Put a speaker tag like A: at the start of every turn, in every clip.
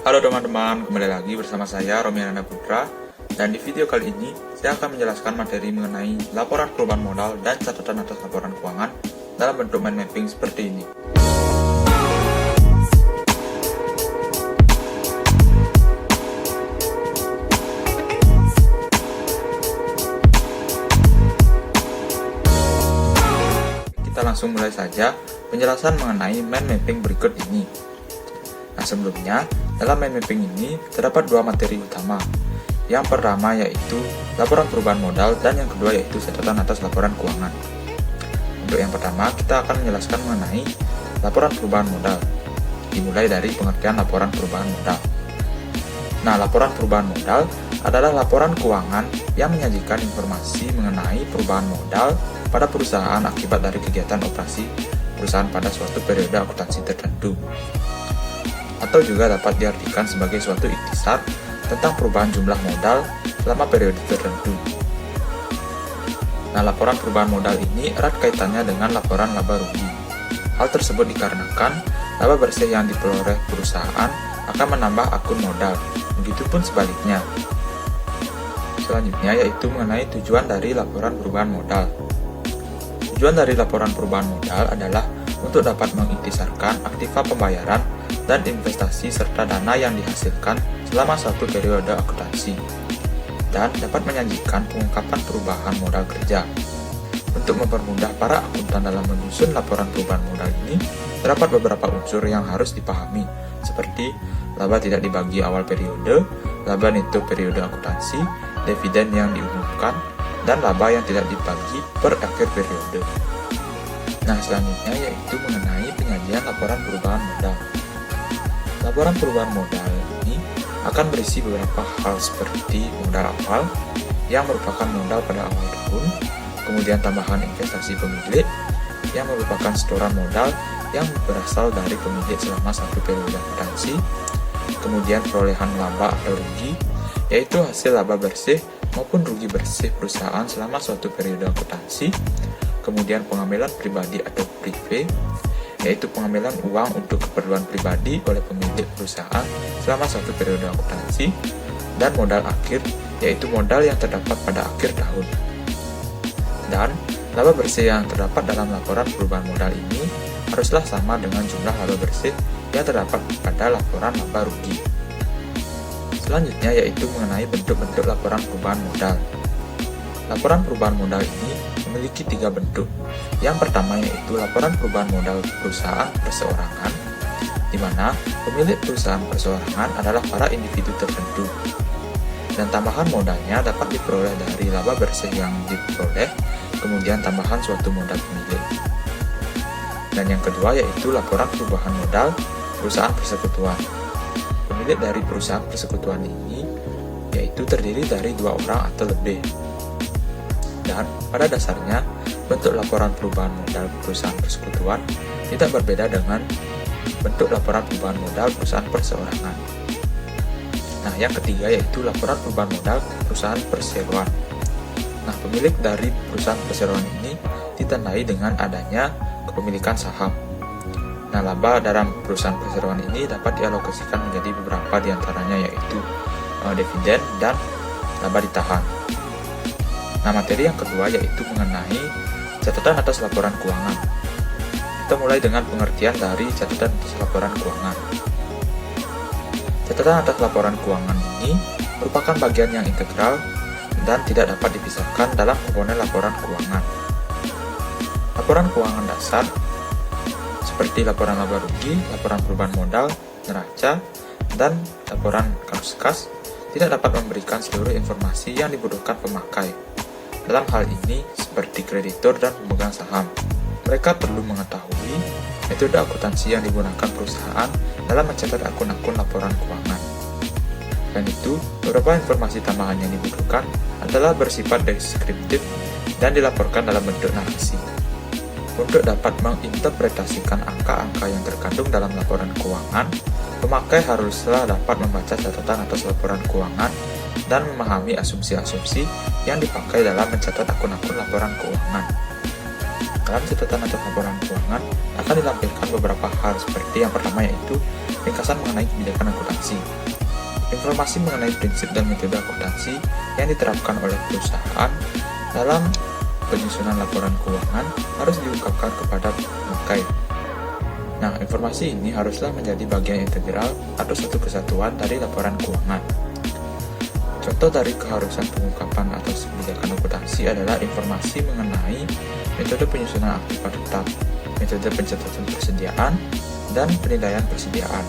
A: Halo teman-teman, kembali lagi bersama saya Romi Ananda Putra. Dan di video kali ini, saya akan menjelaskan materi mengenai laporan perubahan modal dan catatan atas laporan keuangan dalam bentuk mind mapping seperti ini. Kita langsung mulai saja penjelasan mengenai mind mapping berikut ini. Nah, sebelumnya, dalam mind mapping ini terdapat dua materi utama. Yang pertama yaitu laporan perubahan modal dan yang kedua yaitu catatan atas laporan keuangan. Untuk yang pertama, kita akan menjelaskan mengenai laporan perubahan modal. Dimulai dari pengertian laporan perubahan modal. Nah, laporan perubahan modal adalah laporan keuangan yang menyajikan informasi mengenai perubahan modal pada perusahaan akibat dari kegiatan operasi perusahaan pada suatu periode akuntansi tertentu. Atau juga dapat diartikan sebagai suatu ikhtisar tentang perubahan jumlah modal selama periode tertentu. Nah, laporan perubahan modal ini erat kaitannya dengan laporan laba rugi. Hal tersebut dikarenakan laba bersih yang diperoleh perusahaan akan menambah akun modal, begitupun sebaliknya. Selanjutnya yaitu mengenai tujuan dari laporan perubahan modal. Tujuan dari laporan perubahan modal adalah untuk dapat mengikhtisarkan aktiva pembayaran dan investasi serta dana yang dihasilkan selama suatu periode akuntansi, dan dapat menyajikan pengungkapan perubahan modal kerja. Untuk mempermudah para akuntan dalam menyusun laporan perubahan modal ini, terdapat beberapa unsur yang harus dipahami, seperti laba tidak dibagi awal periode, laba neto periode akuntansi, dividen yang diumumkan, dan laba yang tidak dibagi per akhir periode. Nah, selanjutnya yaitu mengenai penyajian laporan perubahan modal. Laporan perubahan modal ini akan berisi beberapa hal seperti modal awal yang merupakan modal pada awal tahun, kemudian tambahan investasi pemilik yang merupakan setoran modal yang berasal dari pemilik selama satu periode akuntansi, kemudian perolehan laba atau rugi, yaitu hasil laba bersih maupun rugi bersih perusahaan selama suatu periode akuntansi, kemudian pengambilan pribadi atau prive, yaitu pengambilan uang untuk keperluan pribadi oleh pemilik perusahaan selama satu periode akuntansi, dan modal akhir, yaitu modal yang terdapat pada akhir tahun. Dan laba bersih yang terdapat dalam laporan perubahan modal ini haruslah sama dengan jumlah laba bersih yang terdapat pada laporan laba rugi. Selanjutnya yaitu mengenai bentuk-bentuk laporan perubahan modal. Laporan perubahan modal ini memiliki 3 bentuk. Yang pertama yaitu laporan perubahan modal perusahaan perseorangan, di mana pemilik perusahaan perseorangan adalah para individu tertentu, dan tambahan modalnya dapat diperoleh dari laba bersih yang diperoleh, kemudian tambahan suatu modal pemilik. Dan yang kedua yaitu laporan perubahan modal perusahaan persekutuan. Pemilik dari perusahaan persekutuan ini yaitu terdiri dari 2 orang atau lebih. Dan pada dasarnya, bentuk laporan perubahan modal perusahaan persekutuan tidak berbeda dengan bentuk laporan perubahan modal perusahaan perseorangan. Nah, yang ketiga yaitu laporan perubahan modal perusahaan perseroan. Nah, pemilik dari perusahaan perseroan ini ditandai dengan adanya kepemilikan saham. Nah, laba dalam perusahaan perseroan ini dapat dialokasikan menjadi beberapa diantaranya yaitu dividen dan laba ditahan. Nah, materi yang kedua yaitu mengenai catatan atas laporan keuangan. Kita mulai dengan pengertian dari catatan atas laporan keuangan. Catatan atas laporan keuangan ini merupakan bagian yang integral dan tidak dapat dipisahkan dalam komponen laporan keuangan. Laporan keuangan dasar seperti laporan laba rugi, laporan perubahan modal, neraca, dan laporan kas tidak dapat memberikan seluruh informasi yang dibutuhkan pemakai. Dalam hal ini, seperti kreditur dan pemegang saham, mereka perlu mengetahui metode akuntansi yang digunakan perusahaan dalam mencatat akun-akun laporan keuangan. Selain itu, beberapa informasi tambahan yang dibutuhkan adalah bersifat deskriptif dan dilaporkan dalam bentuk narasi. Untuk dapat menginterpretasikan angka-angka yang terkandung dalam laporan keuangan, pemakai haruslah dapat membaca catatan atas laporan keuangan dan memahami asumsi-asumsi yang dipakai dalam mencatat akun-akun laporan keuangan. dalam catatan atau laporan keuangan akan dilampirkan beberapa hal seperti yang pertama yaitu ringkasan mengenai kebijakan akuntansi. Informasi mengenai prinsip dan metode akuntansi yang diterapkan oleh perusahaan dalam penyusunan laporan keuangan harus diungkapkan kepada pemakai. Nah, informasi ini haruslah menjadi bagian integral atau satu kesatuan dari laporan keuangan. Contoh dari keharusan pengungkapan atas kebijakan akuntansi adalah informasi mengenai metode penyusunan aktiva tetap, metode pencatatan persediaan, dan penilaian persediaan.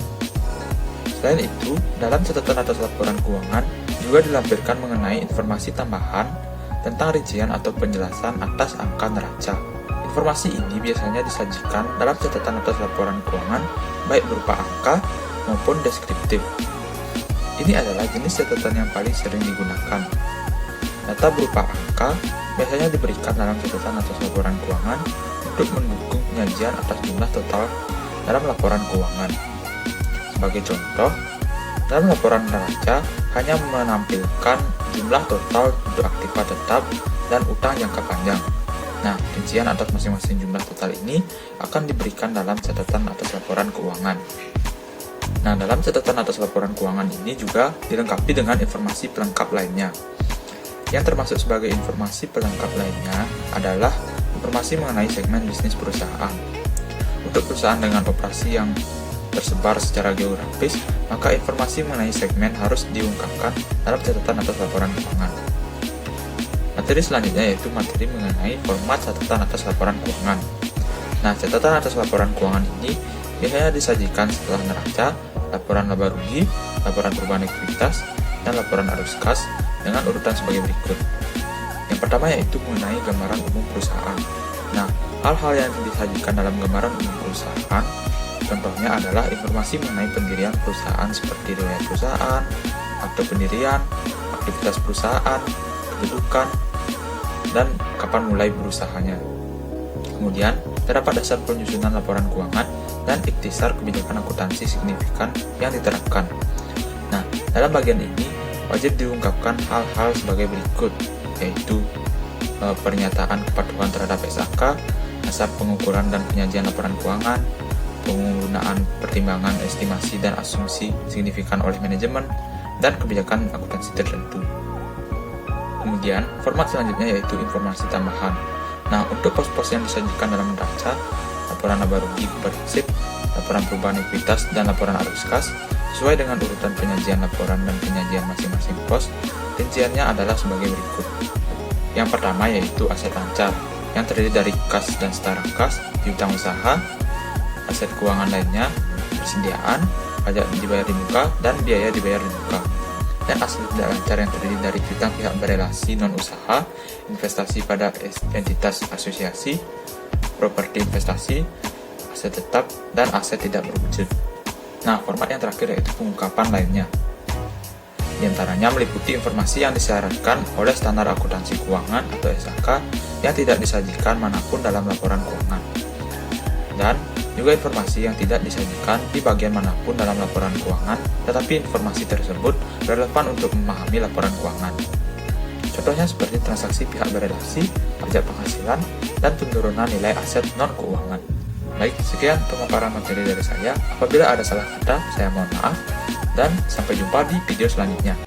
A: Selain itu, dalam catatan atas laporan keuangan juga dilampirkan mengenai informasi tambahan tentang rincian atau penjelasan atas angka neraca. Informasi ini biasanya disajikan dalam catatan atas laporan keuangan baik berupa angka maupun deskriptif. Ini adalah jenis catatan yang paling sering digunakan. Data berupa angka biasanya diberikan dalam catatan atas laporan keuangan untuk mendukung penyajian atas jumlah total dalam laporan keuangan. Sebagai contoh, dalam laporan neraca hanya menampilkan jumlah total untuk aktiva tetap dan utang jangka panjang. Nah, rincian atas masing-masing jumlah total ini akan diberikan dalam catatan atas laporan keuangan. Nah, dalam catatan atas laporan keuangan ini juga dilengkapi dengan informasi pelengkap lainnya. Yang termasuk sebagai informasi pelengkap lainnya adalah informasi mengenai segmen bisnis perusahaan. Untuk perusahaan dengan operasi yang tersebar secara geografis, maka informasi mengenai segmen harus diungkapkan dalam catatan atas laporan keuangan. Materi selanjutnya yaitu materi mengenai format catatan atas laporan keuangan. Nah, catatan atas laporan keuangan ini biasanya disajikan setelah neraca, laporan laba rugi, laporan perubahan ekuitas, dan laporan arus kas dengan urutan sebagai berikut. Yang pertama yaitu mengenai gambaran umum perusahaan. Nah, hal-hal yang disajikan dalam gambaran umum perusahaan contohnya adalah informasi mengenai pendirian perusahaan seperti riwayat perusahaan, akte pendirian, aktivitas perusahaan, kedudukan, dan kapan mulai berusahanya. Kemudian, terdapat dasar penyusunan laporan keuangan dan ikhtisar kebijakan akuntansi signifikan yang diterapkan. Nah, dalam bagian ini wajib diungkapkan hal-hal sebagai berikut, yaitu pernyataan kepatuhan terhadap SAK, asas pengukuran dan penyajian laporan keuangan, penggunaan pertimbangan, estimasi, dan asumsi signifikan oleh manajemen, dan kebijakan akuntansi tertentu. Kemudian, format selanjutnya yaitu informasi tambahan. Nah, untuk pos-pos yang disajikan dalam neraca, laporan laba rugi komprehensif, laporan perubahan ekuitas, dan laporan arus kas, sesuai dengan urutan penyajian laporan dan penyajian masing-masing pos, rinciannya adalah sebagai berikut. Yang pertama yaitu aset lancar, yang terdiri dari kas dan setara kas, piutang usaha, aset keuangan lainnya, persediaan, pajak dibayar di muka, dan biaya dibayar di muka. Dan aset tidak lancar yang terdiri dari piutang pihak berelasi non-usaha, investasi pada entitas asosiasi, properti investasi, aset tetap, dan aset tidak berwujud. Nah, format yang terakhir yaitu pengungkapan lainnya. Di antaranya meliputi informasi yang disyaratkan oleh standar akuntansi keuangan atau SAK yang tidak disajikan manapun dalam laporan keuangan. Dan juga informasi yang tidak disajikan di bagian manapun dalam laporan keuangan, tetapi informasi tersebut relevan untuk memahami laporan keuangan. Contohnya seperti transaksi pihak berelasi, pajak penghasilan, dan penurunan nilai aset non-keuangan. Baik, sekian pemaparan materi dari saya. Apabila ada salah kata, saya mohon maaf, dan sampai jumpa di video selanjutnya.